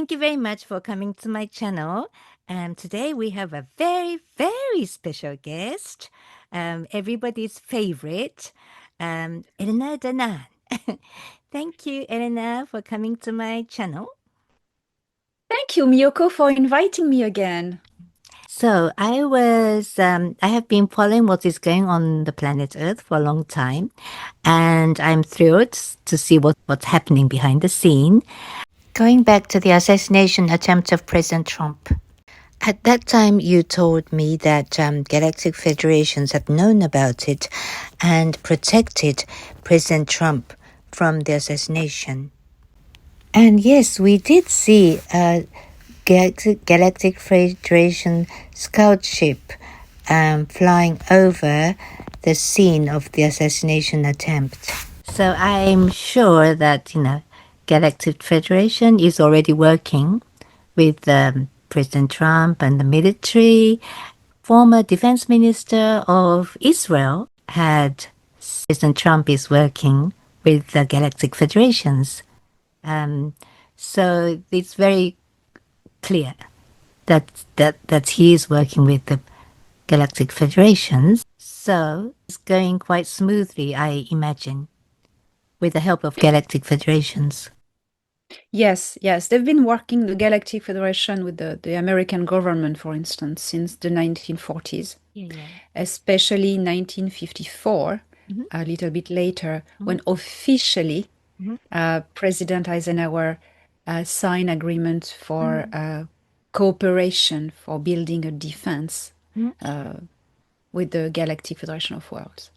thank you very much for coming to my channel. Today we have a very, very special guest, everybody's favorite, Elena Danaan. Thank you, Elena, for coming to my channel. Thank you, Miyoko, for inviting me again. So I have been following what is going on the planet Earth for a long time, and I'm thrilled to see what's happening behind the scene. Going back to the assassination attempt of President Trump. At that time, you told me that Galactic Federations had known about it and protected President Trump from the assassination. And yes, we did see a Galactic Federation scout ship flying over the scene of the assassination attempt. So I'm sure that, Galactic Federation is already working with President Trump and the military. Former defense minister of Israel had President Trump is working with the Galactic Federations. So it's very clear that he is working with the Galactic Federations. So it's going quite smoothly, I imagine, with the help of Galactic Federations. Yes, they've been working the Galactic Federation with the American government, for instance, since the 1940s, especially 1954, a little bit later, when officially President Eisenhower signed agreement for cooperation for building a defense with the Galactic Federation of Worlds.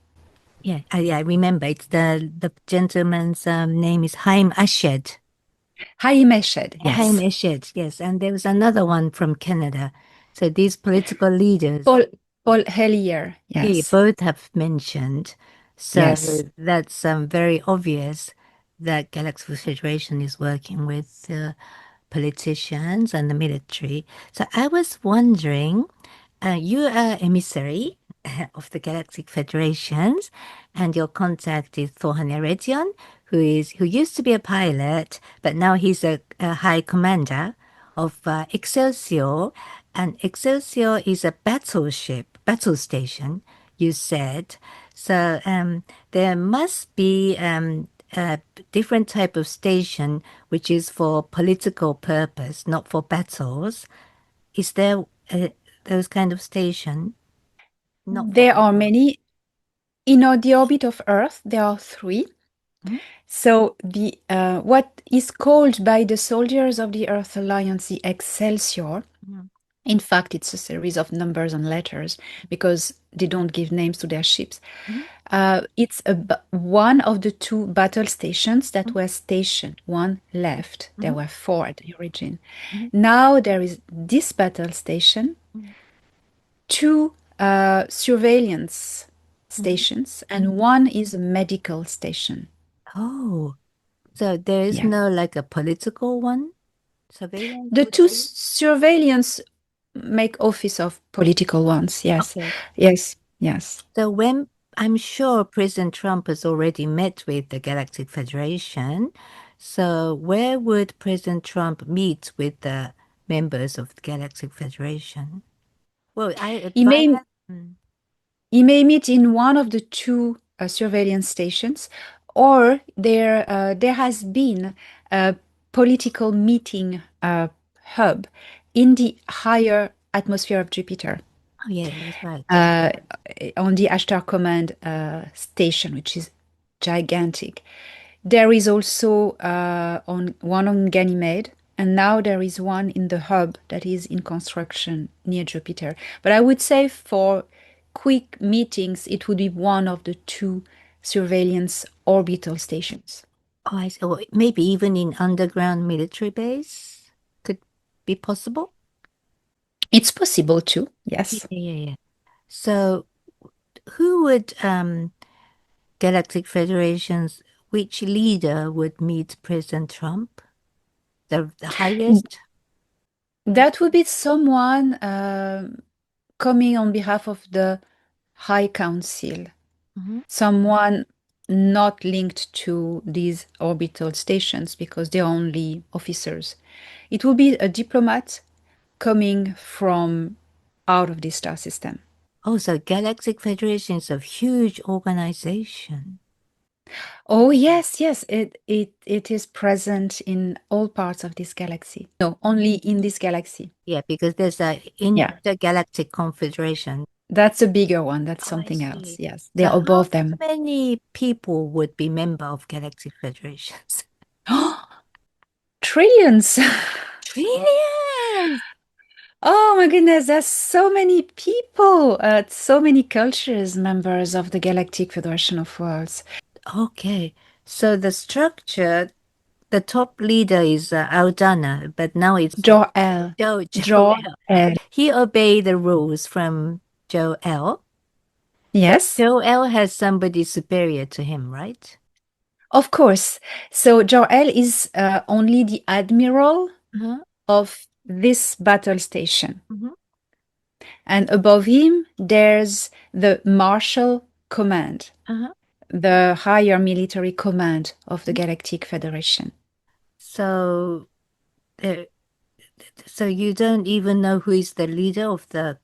Yeah, I remember. It's the gentleman's name is Haim Eshed. Haim Eshed, yes. Haim Eshed, yes. And there was another one from Canada. So these political leaders. Paul Hellyer, yes. Yeah, both have mentioned. So that's very obvious that Galactic Federation is working with politicians and the military. So I was wondering, you are emissary of the Galactic Federations, and your contact is Thorhan Eredion, who used to be a pilot, but now he's a high commander of Excelsior, and Excelsior is a battle station, you said. So there must be a different type of station which is for political purpose, not for battles. Is there those kind of station? There are many. In the orbit of Earth, there are 3. So the what is called by the soldiers of the Earth Alliance the Excelsior, in fact, it's a series of numbers and letters because they don't give names to their ships. It's one of the 2 battle stations that were stationed. One left. There were 4 at the origin. Now there is this battle station, 2 surveillance stations, and 1 is a medical station. Oh, so there is no like a political one? Surveillance? The 2 surveillance make office of political ones, yes. Okay. Yes. So when I'm sure President Trump has already met with the Galactic Federation, so where would President Trump meet with the members of the Galactic Federation? Well, he may meet in one of the 2 surveillance stations, or there has been a political meeting hub in the higher atmosphere of Jupiter. Oh, yeah, that's right. On the Ashtar Command station, which is gigantic. There is also one on Ganymede, and now there is one in the hub that is in construction near Jupiter. But I would say for quick meetings, it would be one of the 2 surveillance orbital stations. Oh, I see. Well, maybe even in underground military base could be possible? It's possible too, yes. Yeah. So who would Galactic Federations, which leader would meet President Trump? The highest? That would be someone coming on behalf of the High Council. Someone not linked to these orbital stations because they're only officers. It will be a diplomat coming from out of the star system. Oh, so Galactic Federation is a huge organization. Oh, yes, yes. It is present in all parts of this galaxy. No, only in this galaxy. Yeah, because there's a intergalactic confederation. That's a bigger one. That's I something see. else. Yes, they're So above them. how many people would be member of Galactic Federations? Trillions. Trillions! Oh my goodness, there's so many people, so many cultures members of the Galactic Federation of Worlds. Okay, so the structure, the top leader is Aldana, but now it's Jor-El. Jor-El. He obeyed the rules from Jor-El. Yes. Jor-El has somebody superior to him, right? Of course. So Jor-El is only the admiral of this battle station. And above him, there's the Marshal Command, the higher military command of the Galactic Federation. So you don't even know who is the leader of the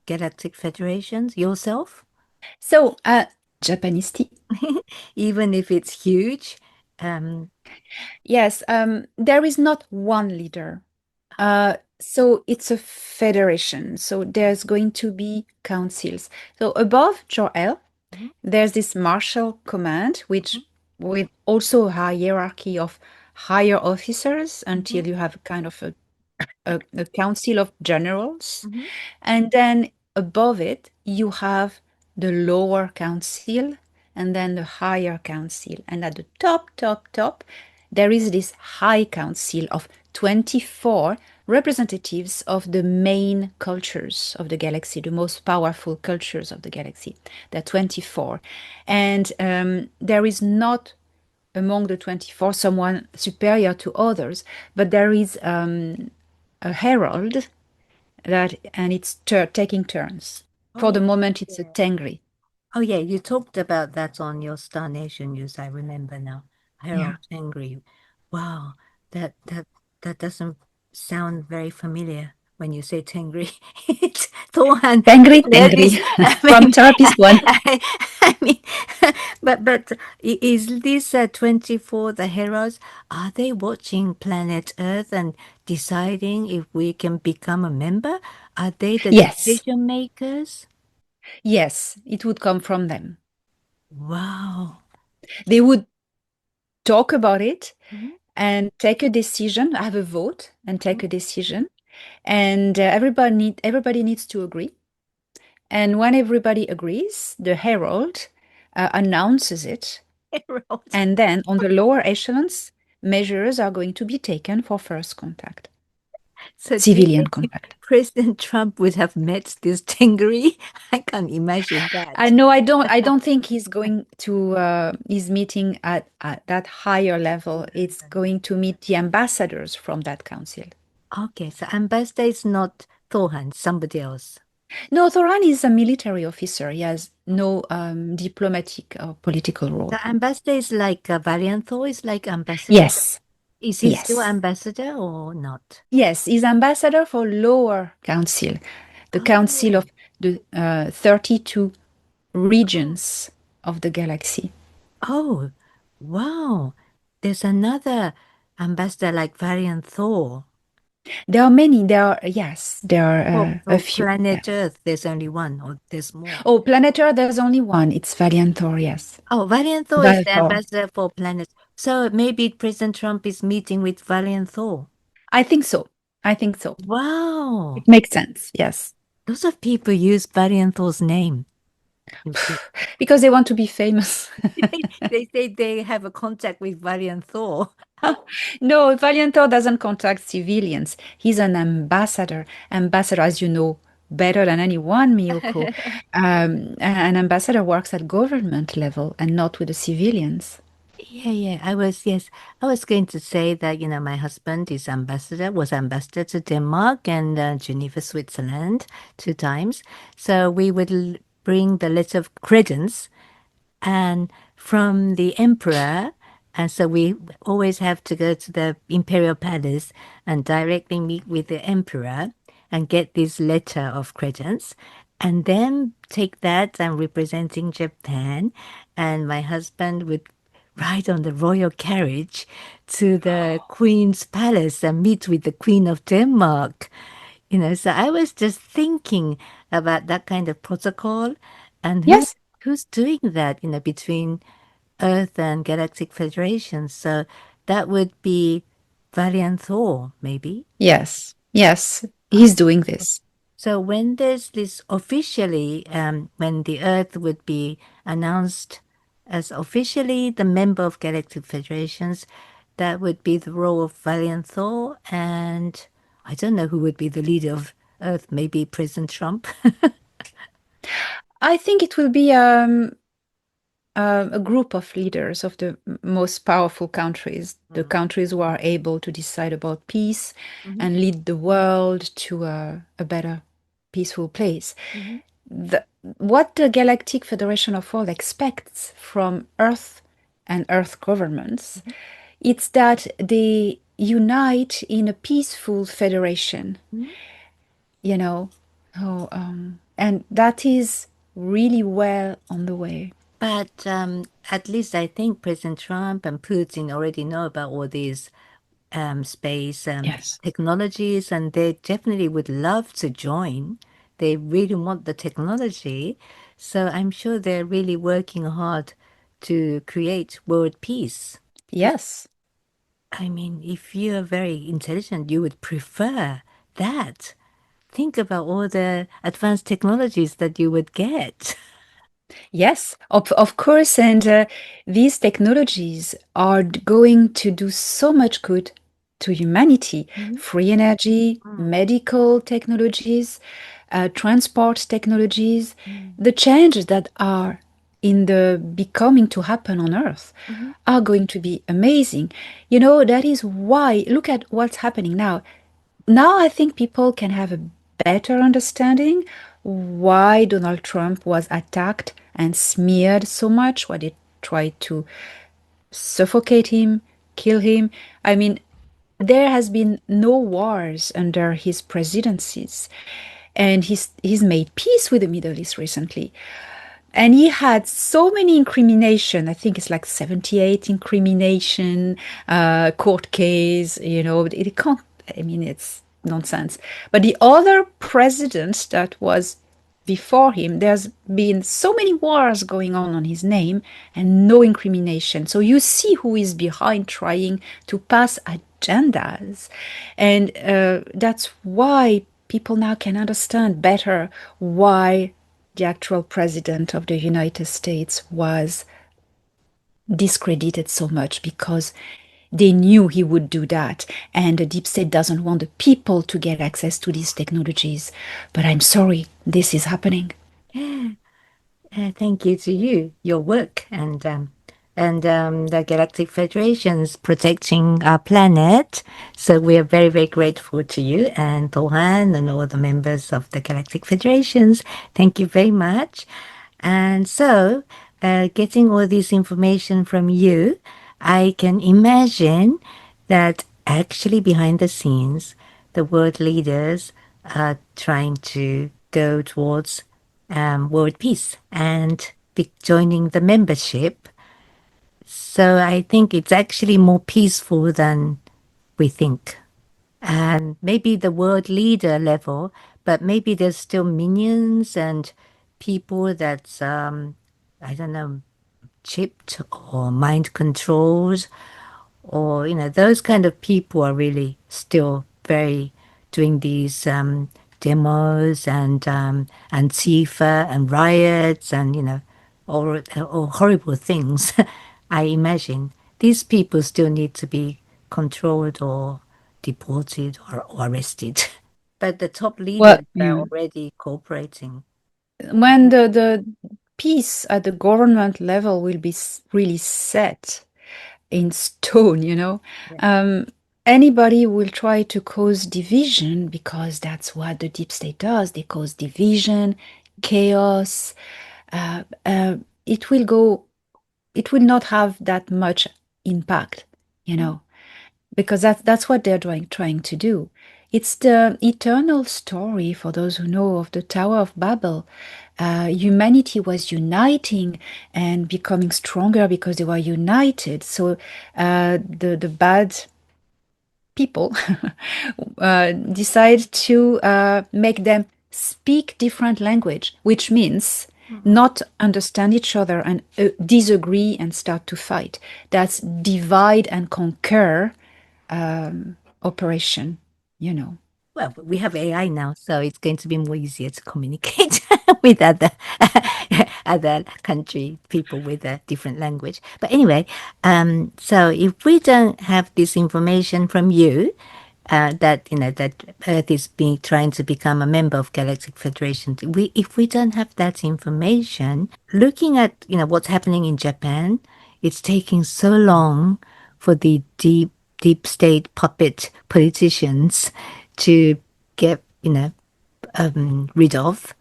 Galactic Federations yourself? So, Japanese tea. Even if it's huge? Yes, there is not one leader. So it's a federation. So there's going to be councils. So above Jor-El, there's this Marshal Command, which with also a hierarchy of higher officers until you have kind of a council of generals. And then above it, you have the lower council and then the higher council. And at the top, there is this high council of 24 representatives of the main cultures of the galaxy, the most powerful cultures of the galaxy. There are 24. And there is not among the 24 someone superior to others, but there is a herald and it's taking turns. For the moment, it's a Tengri. Oh, yeah, you talked about that on your Star Nation news, I remember now. Herald Tengri. Wow, that doesn't sound very familiar when you say Tengri. It's Thohan. Tengri. From Therapist One. I mean, but is this 24 the heralds? Are they watching planet Earth and deciding if we can become a member? Are they the decision makers? Yes, it would come from them. Wow. They would talk about it and take a decision, have a vote and take a decision. And everybody needs to agree. And when everybody agrees, the herald announces it. Herald. And then on the lower echelons, measures are going to be taken for first contact. So civilian contact. President Trump would have met this Tengri. I can't imagine that. I know. I don't think he's going to his meeting at that higher level. It's going to meet the ambassadors from that council. Okay, so ambassador is not Thohan, somebody else. No, Thoran is a military officer. He has no diplomatic or political role. The ambassador is like Valiant Thor is like ambassador? Yes. Is he still ambassador or not? Yes, he's ambassador for lower council, the council of the 32 regions of the galaxy. Oh, wow. There's ambassador like Valiant Thor. There are many. There are a few. Planet Earth, there's only one, or there's more. Oh, Planet Earth, there's only one. It's Valiant Thor, yes. Oh, Valiant Thor is the ambassador for planet. So maybe President Trump is meeting with Valiant Thor. I think so. Wow. It makes sense, yes. Lots of people use Valiant Thor's name. Because they want to be famous. They say they have a contact with Valiant Thor. No, Valiant Thor doesn't contact civilians. He's an ambassador. Ambassador, as you know better than anyone, Miyoko. An ambassador works at government level and not with the civilians. Yeah. I was going to say that, my husband was ambassador to Denmark and Geneva, Switzerland 2 times. So we would bring the letter of credence. And from the emperor. And so we always have to go to the imperial palace and directly meet with the emperor and get this letter of credence. And then take that and representing Japan. And my husband would ride on the royal carriage to the Queen's palace and meet with the Queen of Denmark. So I was just thinking about that kind of protocol and Yes. who's doing that, between Earth and Galactic Federation. So that would be Valiant Thor, maybe. Yes. Yes. He's doing this. So when there's this officially, when the Earth would be announced as officially the member of Galactic Federations, that would be the role of Valiant Thor, and I don't know who would be the leader of Earth, maybe President Trump. I think it will be a group of leaders of the most powerful countries, the countries who are able to decide about peace and lead the world to a better, peaceful place. What the Galactic Federation of World expects from Earth and Earth governments, it's that they unite in a peaceful federation, and that is really well on the way. But at least I think President Trump and Putin already know about all these space Yes. technologies, and they definitely would love to join. They really want the technology. So I'm sure they're really working hard to create world peace. Yes. I mean, if you're very intelligent, you would prefer that. Think about all the advanced technologies that you would get. Yes, of course. And these technologies are going to do so much good to humanity. Free energy, medical technologies, transport technologies, the changes that are in the becoming to happen on Earth are going to be amazing. That is why, look at what's happening now. Now I think people can have a better understanding why Donald Trump was attacked and smeared so much, why they tried to suffocate him, kill him. I mean, there has been no wars under his presidencies, and he's made peace with the Middle East recently. And he had so many incrimination. I think it's like 78 incrimination, court case, it can't, I mean, it's nonsense. But the other president that was before him, there's been so many wars going on his name and no incrimination. So you see who is behind trying to pass agendas. And that's why people now can understand better why the actual president of the United States was discredited so much, because they knew he would do that. And the deep state doesn't want the people to get access to these technologies. But I'm sorry, this is happening. Thank you to you, your work, and the Galactic Federation's protecting our planet. So we are very, very grateful to you and Tohan and all the members of the Galactic Federations. Thank you very much. And so, getting all this information from you, I can imagine that actually behind the scenes, the world leaders are trying to go towards world peace and be joining the membership. So I think it's actually more peaceful than we think. And maybe the world leader level, but maybe there's still minions and people that's, I don't know, chipped or mind controlled, or, those kind of people are really still very doing these demos and Antifa and riots and, all horrible things. I imagine these people still need to be controlled or deported or arrested. But the top leaders are already cooperating. When the peace at the government level will be really set in stone, anybody will try to cause division, because that's what the deep state does. They cause division, chaos. It will go it would not have that much impact, because that's what they're trying to do. It's the eternal story, for those who know, of the Tower of Babel. Humanity was uniting and becoming stronger because they were united. So the bad people decide to make them speak different language, which means not understand each other and disagree and start to fight. That's divide and conquer operation, Well, we have AI now, so it's going to be more easier to communicate with other country people with a different language. But anyway, so if we don't have this information from you, that Earth is trying to become a member of Galactic Federation, if we don't have that information, looking at what's happening in Japan, it's taking so long for the deep state puppet politicians to get rid of.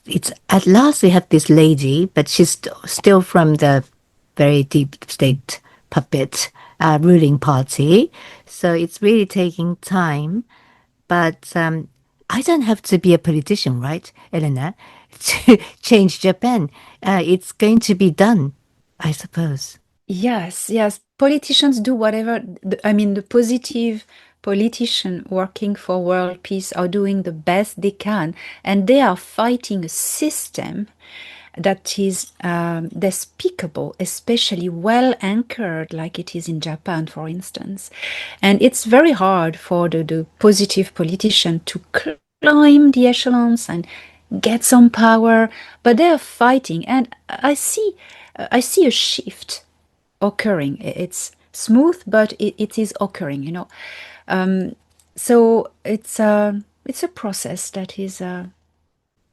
It's at last we have this lady, but she's still from the very deep state puppet ruling party. So it's really taking time. But I don't have to be a politician, right, Elena, to change Japan. It's going to be done, I suppose. Yes. Politicians do whatever. The positive politicians working for world peace are doing the best they can, and they are fighting a system that is despicable, especially well anchored like it is in Japan, for instance. And it's very hard for the positive politician to climb the echelons and get some power, but they are fighting, and I see a shift occurring. It's smooth, but it is occurring, so it's a process that is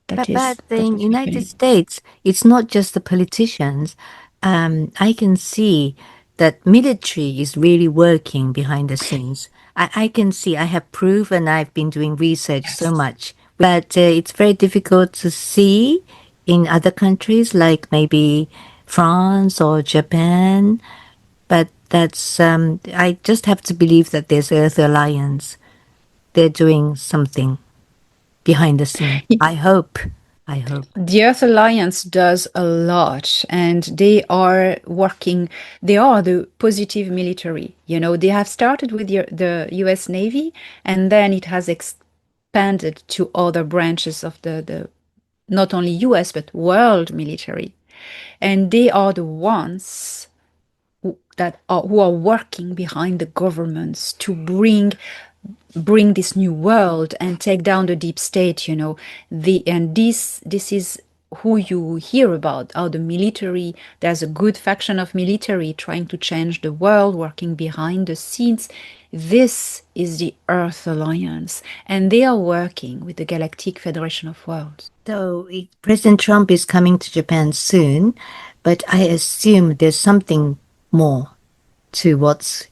But in United States, it's not just the politicians. I can see that military is really working behind the scenes. I can see, I have proof, and I've been doing research so much. But it's very difficult to see in other countries like maybe France or Japan. But that's, I just have to believe that there's Earth Alliance. They're doing something behind the scene. I hope. The Earth Alliance does a lot, and they are working. They are the positive military. They have started with the U.S. Navy, and then it has expanded to other branches of the not only U.S. but world military, and they are the ones who are working behind the governments to bring this new world and take down the deep state, and this is who you hear about, how the military, there's a good faction of military trying to change the world, working behind the scenes. This is the Earth Alliance, and they are working with the Galactic Federation of Worlds. So President Trump is coming to Japan soon, but I assume there's something more to what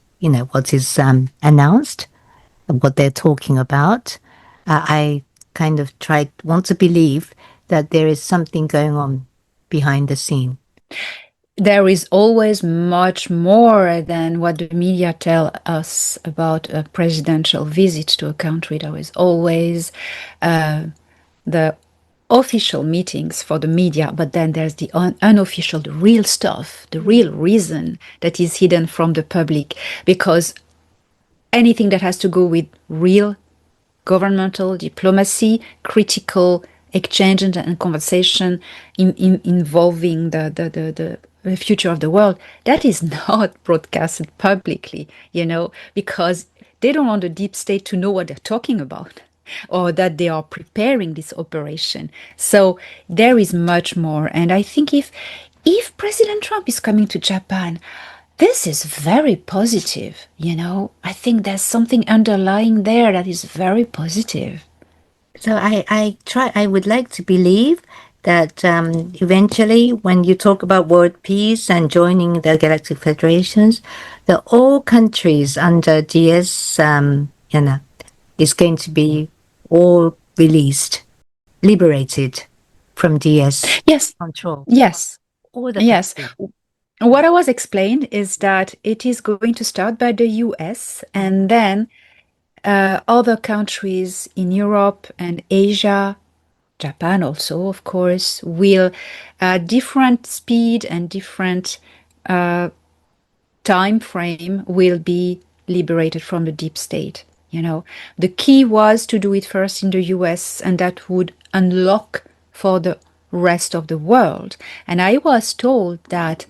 is announced, what they're talking about. I kind of want to believe that there is something going on behind the scene. There is always much more than what the media tell us about a presidential visit to a country. There is always the official meetings for the media, but then there's the unofficial, the real stuff, the real reason that is hidden from the public, because anything that has to go with real governmental diplomacy, critical exchange and conversation involving the future of the world, that is not broadcasted publicly, because they don't want the deep state to know what they're talking about, or that they are preparing this operation. So there is much more. And I think if President Trump is coming to Japan, this is very positive, I think there's something underlying there that is very positive. So I would like to believe that eventually when you talk about world peace and joining the Galactic Federations, that all countries under DS, is going to be all released, liberated from DS yes. control. Yes. All the yes. countries. What I was explained is that it is going to start by the US and then other countries in Europe and Asia, Japan also, of course, will different speed and different time frame will be liberated from the deep state. You know, the key was to do it first in the US, and that would unlock for the rest of the world. And I was told that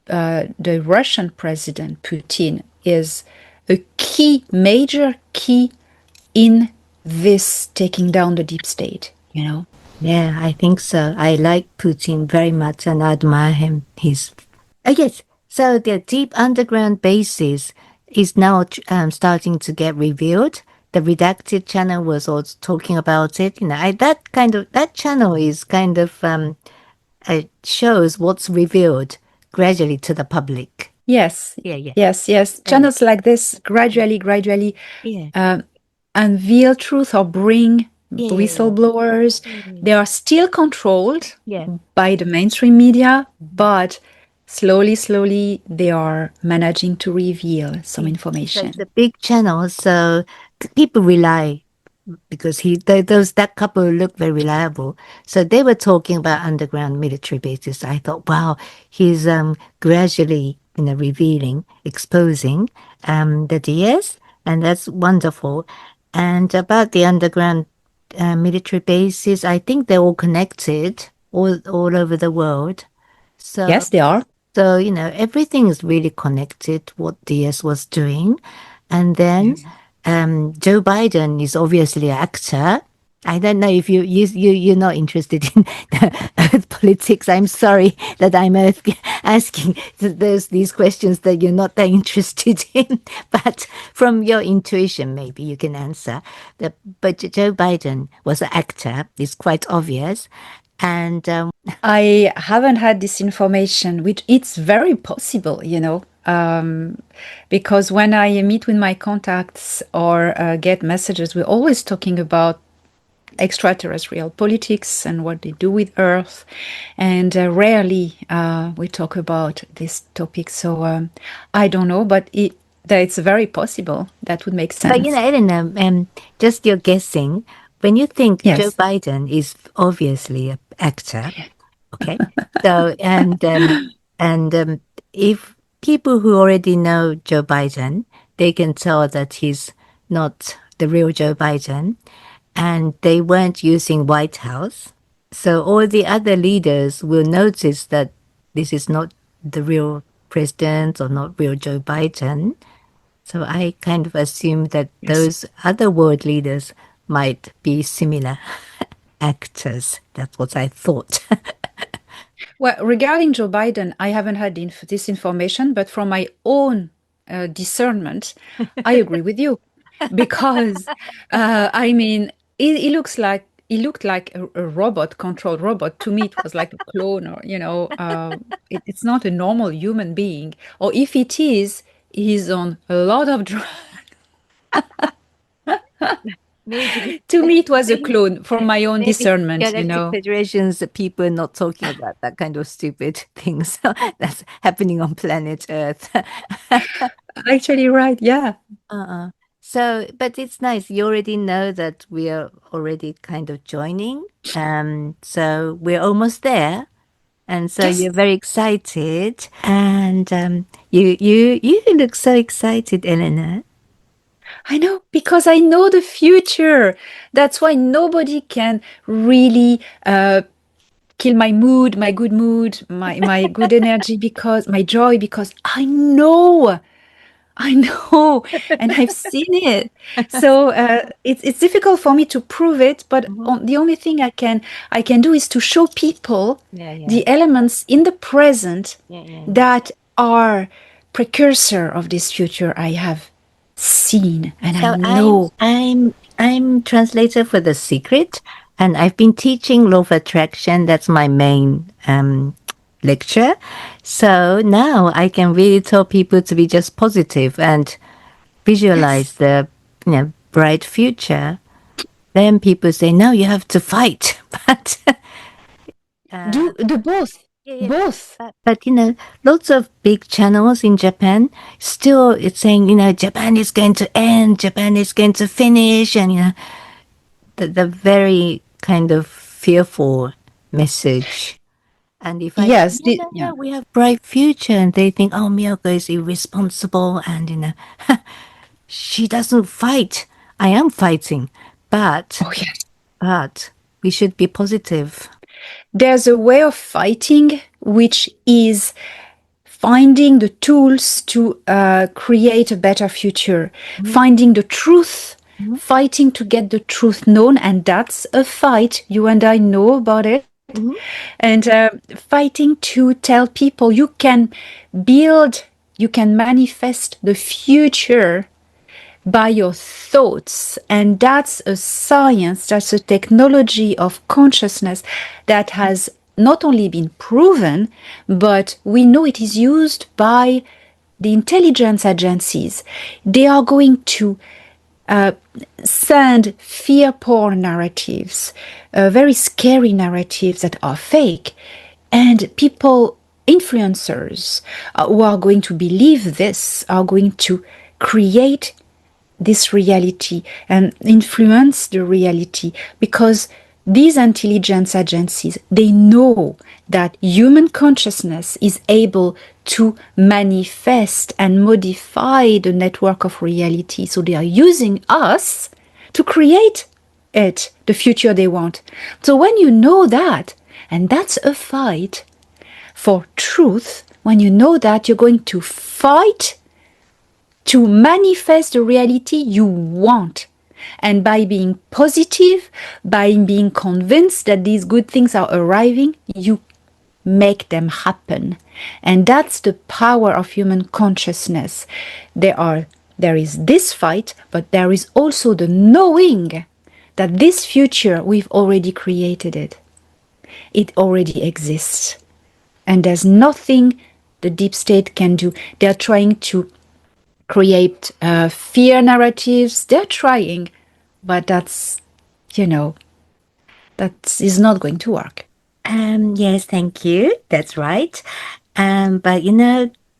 the Russian president Putin is a key, major key in this taking down the deep state, you know? Yeah, I think so. I like Putin very much and I admire him. He's yes. So the deep underground bases is now starting to get revealed. The redacted channel was also talking about it. You know, that channel is kind of it shows what's revealed gradually to the public. Yes. Yeah. Yes. Channels like this gradually unveil truth or bring whistleblowers. They are still controlled by the mainstream media, but slowly they are managing to reveal some information. So it's a big channel, so people rely because that couple look very reliable. So they were talking about underground military bases. I thought, wow, he's gradually, revealing, exposing the DS, and that's wonderful. And about the underground military bases, I think they're all connected all over the world. So yes, they are. So, everything is really connected, what DS was doing. And then Joe Biden is obviously an actor. I don't know if you're not interested in Earth politics. I'm sorry that I'm asking these questions that you're not that interested in. But from your intuition, maybe you can answer. But Joe Biden was an actor. It's quite obvious. And I haven't had this information, which it's very possible, because when I meet with my contacts or get messages, we're always talking about extraterrestrial politics and what they do with Earth, and rarely we talk about this topic. So I don't know, but it's very possible. That would make sense. But Elena, just your guessing. When you think Joe Biden is obviously an actor, okay? So and if people who already know Joe Biden, they can tell that he's not the real Joe Biden, and they weren't using White House. So all the other leaders will notice that this is not the real president or not real Joe Biden. So I kind of assume that those other world leaders might be similar actors. That's what I thought. Well, regarding Joe Biden, I haven't had this information, but from my own discernment, I agree with you. Because, he looked like a robot, controlled robot. To me, it was like a clone, or, it's not a normal human being. Or if it is, he's on a lot of drugs. Maybe. To me, it was a clone from my own discernment, Galactic Federation's people not talking about that kind of stupid things that's happening on planet Earth. Actually, right, yeah. So, but it's nice. You already know that we are already kind of joining. So we're almost there. And so you're very excited. And you look so excited, Elena. I know, because I know the future. That's why nobody can really kill my mood, my good mood, my good energy, because my joy, because I know, and I've seen it. So it's difficult for me to prove it, but the only thing I can do is to show people the elements in the present that are precursor of this future I have seen, and I know. I'm translator for The Secret, and I've been teaching law of attraction. That's my main lecture. So now I can really tell people to be just positive and visualize the bright future. Then people say, no, you have to fight. But do the both. Both. But lots of big channels in Japan still it's saying, Japan is going to end, Japan is going to finish, and the very kind of fearful message. And if I Yes, say, no, we have bright future, and they think, oh, Miyoko is irresponsible, and she doesn't fight. I am fighting, but we should be positive. There's a way of fighting which is finding the tools to create a better future, finding the truth, fighting to get the truth known, and that's a fight. You and I know about it. And fighting to tell people you can build, you can manifest the future by your thoughts. And that's a science, that's a technology of consciousness that has not only been proven, but we know it is used by the intelligence agencies. They are going to send fear-porn narratives, very scary narratives that are fake, and people, influencers who are going to believe this, are going to create this reality and influence the reality, because these intelligence agencies, they know that human consciousness is able to manifest and modify the network of reality. So they are using us to create it, the future they want. So when you know that, and that's a fight for truth, when you know that, you're going to fight to manifest the reality you want. And by being positive, by being convinced that these good things are arriving, you make them happen. And that's the power of human consciousness. There is this fight, but there is also the knowing that this future, we've already created it. It already exists. And there's nothing the deep state can do. They're trying to create fear narratives. They're trying, but that's, that is not going to work. Yes, thank you. That's right. But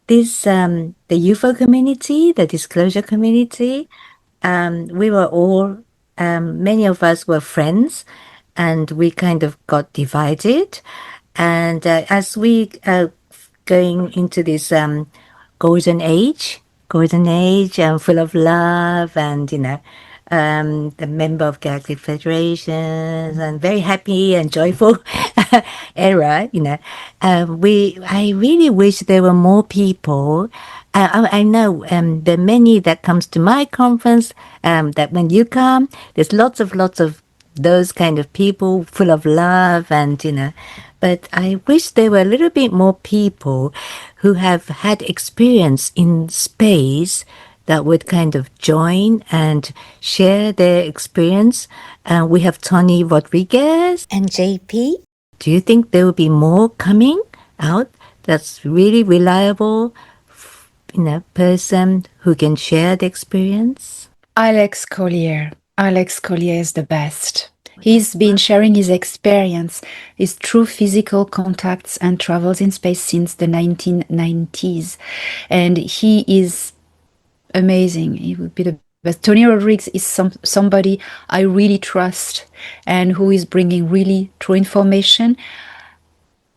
this the UFO community, the disclosure community, we were all many of us were friends, and we kind of got divided. And as we going into this golden age, full of love, and the member of Galactic Federation, and very happy and joyful era, I really wish there were more people. I know there are many that comes to my conference, that when you come, there's lots of those kind of people full of love, and but I wish there were a little bit more people who have had experience in space that would kind of join and share their experience. We have Tony Rodriguez and JP. Do you think there will be more coming out that's really reliable, person who can share the experience? Alex Collier. Alex Collier is the best. He's been sharing his experience, his true physical contacts and travels in space since the 1990s. And he is amazing. He would be the best. Tony Rodriguez is somebody I really trust and who is bringing really true information.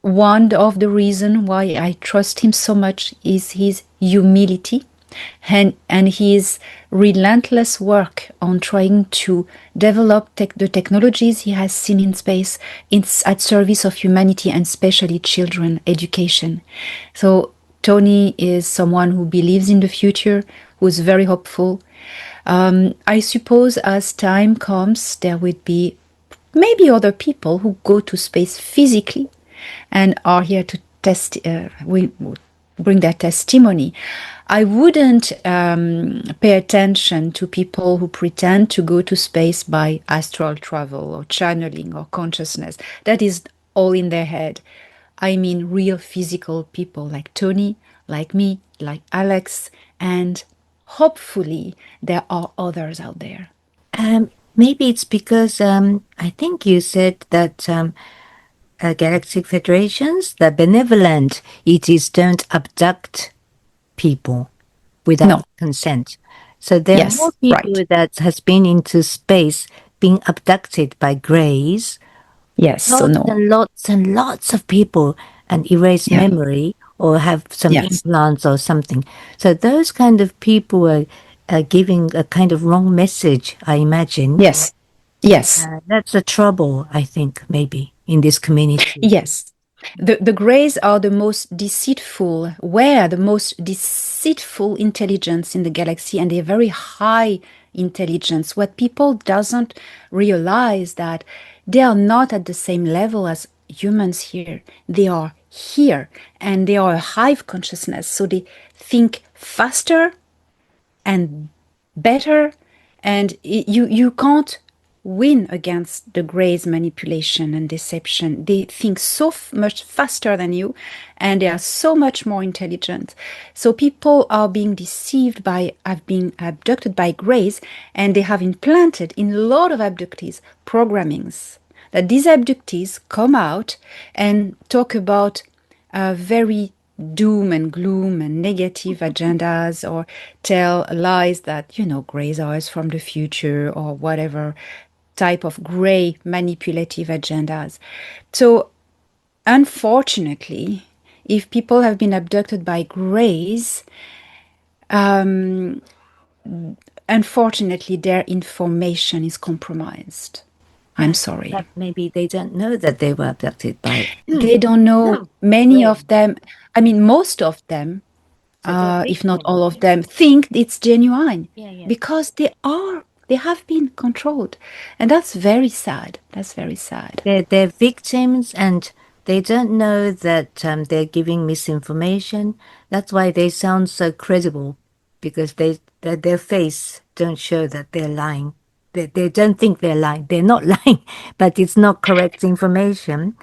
One of the reasons why I trust him so much is his humility and his relentless work on trying to develop the technologies he has seen in space at service of humanity, and especially children education. So Tony is someone who believes in the future, who is very hopeful. I suppose as time comes, there would be maybe other people who go to space physically and are here to bring their testimony. I wouldn't pay attention to people who pretend to go to space by astral travel or channeling or consciousness. That is all in their head. I mean real physical people like Tony, like me, like Alex, and hopefully there are others out there. Maybe it's because I think you said that Galactic Federations, the benevolent ETs don't abduct people without consent. So there are more people that has been into space being abducted by Greys. Yes, lots and lots of people and erase memory or have some implants or something. So those kind of people are giving a kind of wrong message, I imagine. Yes. That's the trouble, I think, maybe in this community. Yes. The Greys are the most deceitful intelligence in the galaxy, and they're very high intelligence. What people doesn't realize that they are not at the same level as humans here. They are here, and they are a hive consciousness. So they think faster and better, and you can't win against the Greys' manipulation and deception. They think so much faster than you, and they are so much more intelligent. So people are being deceived have been abducted by Greys, and they have implanted in a lot of abductees programmings that these abductees come out and talk about very doom and gloom and negative agendas, or tell lies that, Greys are from the future, or whatever type of gray manipulative agendas. So unfortunately, if people have been abducted by Greys, unfortunately their information is compromised. I'm sorry. But maybe they don't know that they were abducted by... They don't know. Many of them, most of them, if not all of them, think it's genuine. Because they have been controlled. And that's very sad. They're victims, and they don't know that they're giving misinformation. That's why they sound so credible, because their face don't show that they're lying. They don't think they're lying. They're not lying, but it's not correct information.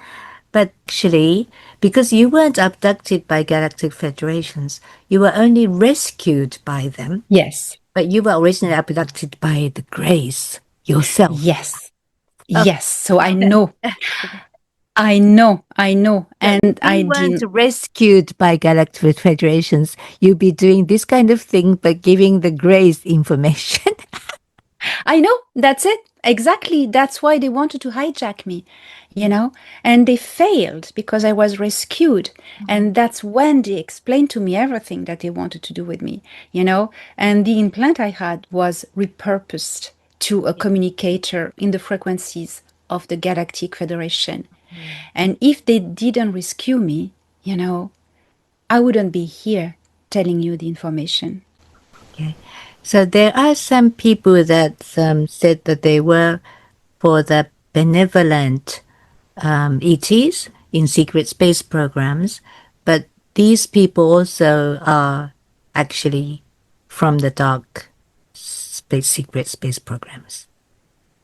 But actually, because you weren't abducted by Galactic Federations, you were only rescued by them. Yes. But you were originally abducted by the Greys yourself. Yes. Yes. So I know. I know. And I weren't rescued by Galactic Federations. You'd be doing this kind of thing, but giving the Greys information. I know. That's it. Exactly. That's why they wanted to hijack me, and they failed because I was rescued. And that's when they explained to me everything that they wanted to do with me, and the implant I had was repurposed to a communicator in the frequencies of the Galactic Federation. And if they didn't rescue me, I wouldn't be here telling you the information. Okay. So there are some people that said that they were for the benevolent ETs in secret space programs, but these people also are actually from the dark secret space programs.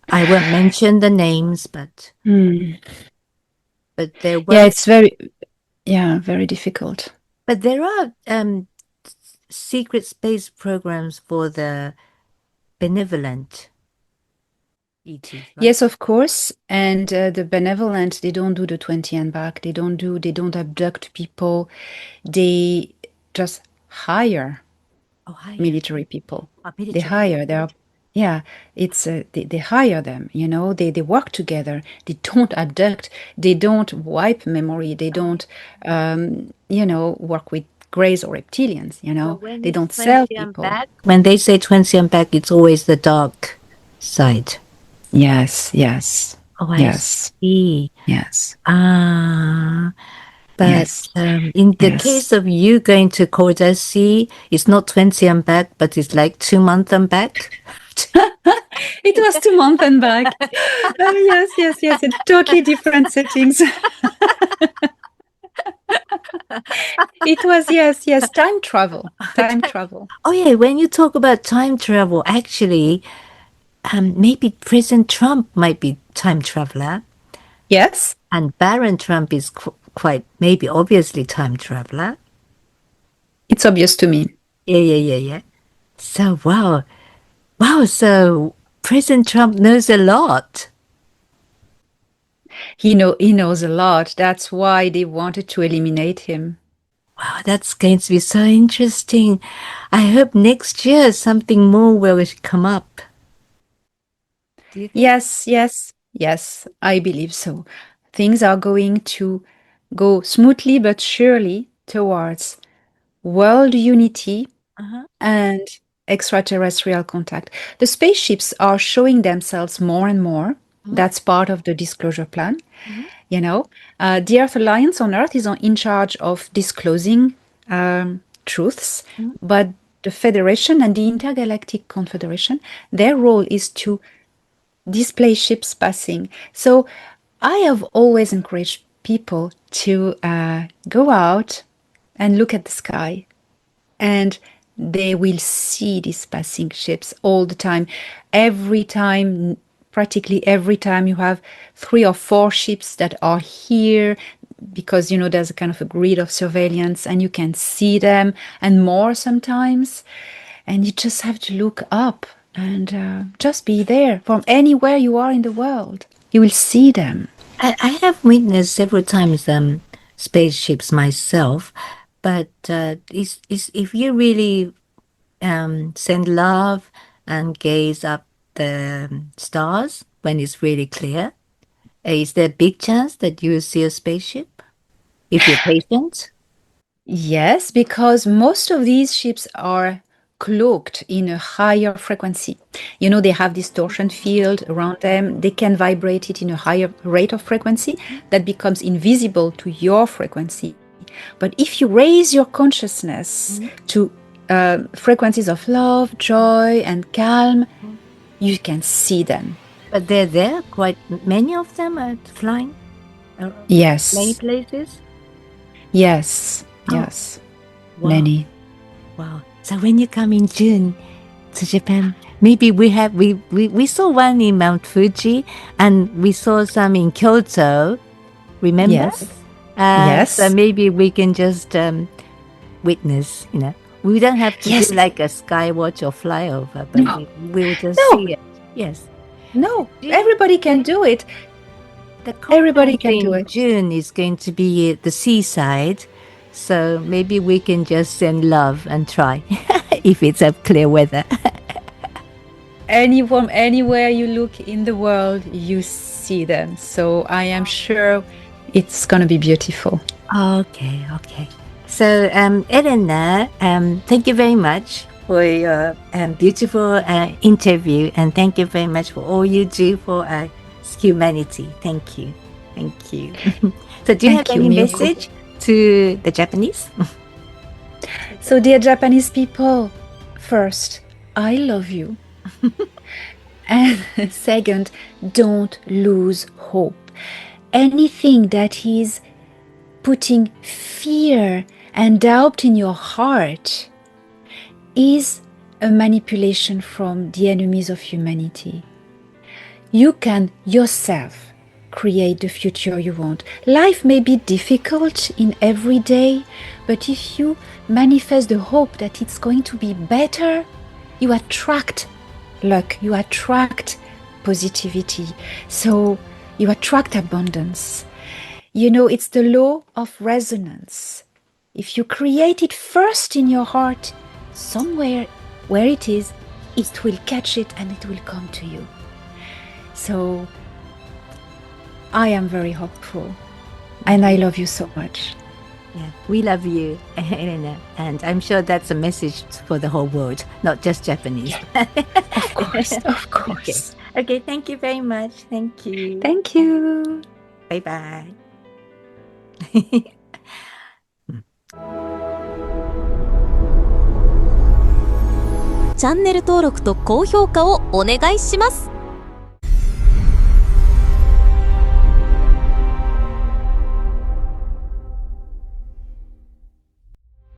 I won't mention the names, but there were... Yeah, it's very difficult. But there are secret space programs for the benevolent ETs, right? Yes, of course. And the benevolent, they don't do the 20 and back. They don't abduct people. They just hire military people. They hire. They hire them. They work together. They don't abduct. They don't wipe memory. They don't work with Greys or reptilians, So they don't sell people. When they say 20 and back, it's always the dark side. Yes. Oh, I see. Yes. But in the case of you going to Corda C, it's not 20 and back, but it's like 2 months and back. It was 2 months and back. Yes. It's totally different settings. It was, yes, time travel. Oh, yeah, when you talk about time travel, actually, maybe President Trump might be time traveler. Yes. And Baron Trump is quite, maybe obviously time traveler. It's obvious to me. Yeah. So, wow, so President Trump knows a lot. He knows a lot. That's why they wanted to eliminate him. Wow, that's going to be so interesting. I hope next year something more will come up. Do you think? Yes, I believe so. Things are going to go smoothly but surely towards world unity and extraterrestrial contact. The spaceships are showing themselves more and more. That's part of the disclosure plan. You know, the Earth Alliance on Earth is in charge of disclosing truths, but the Federation and the Intergalactic Confederation, their role is to display ships passing. So I have always encouraged people to go out and look at the sky, and they will see these passing ships all the time. Practically every time you have 3 or 4 ships that are here, because, you know, there's a kind of a grid of surveillance and you can see them, and more sometimes. And you just have to look up and just be there from anywhere you are in the world. You will see them. I have witnessed several times spaceships myself, but if you really send love and gaze up the stars when it's really clear, is there a big chance that you will see a spaceship if you're patient? Yes, because most of these ships are cloaked in a higher frequency. You know, they have distortion field around them. They can vibrate it in a higher rate of frequency that becomes invisible to your frequency. But if you raise your consciousness to frequencies of love, joy, and calm, you can see them. But they're there, quite many of them are flying? Yes. Many places? Yes. Yes. Wow. Many. Wow. So when you come in June to Japan, maybe we saw one in Mount Fuji and we saw some in Kyoto. Remember? Yes. Yes. So maybe we can just witness, you know. We don't have to do like a skywatch or flyover, but we'll just see it. Yes. No, everybody can do it. Everybody can do it. June is going to be at the seaside, so maybe we can just send love and try if it's a clear weather. From anywhere you look in the world, you see them. So I am sure it's going to be beautiful. Okay. So, Elena, thank you very much for your beautiful interview, and thank you very much for all you do for humanity. Thank you. So, do you have any Miyoko. message to the Japanese? So, dear Japanese people, first, I love you. And second, don't lose hope. Anything that is putting fear and doubt in your heart is a manipulation from the enemies of humanity. You can yourself create the future you want. Life may be difficult in every day, but if you manifest the hope that it's going to be better, you attract luck, you attract positivity, so you attract abundance. You know, it's the law of resonance. If you create it first in your heart, somewhere where it is, it will catch it and it will come to you. So I am very hopeful and I love you so much. Yeah, we love you, Elena, and I'm sure that's a message for the whole world, not just Japanese. Of course. Okay, thank you very much. Thank you. Thank you. Bye-bye. チャンネル登録と高評価をお願いします。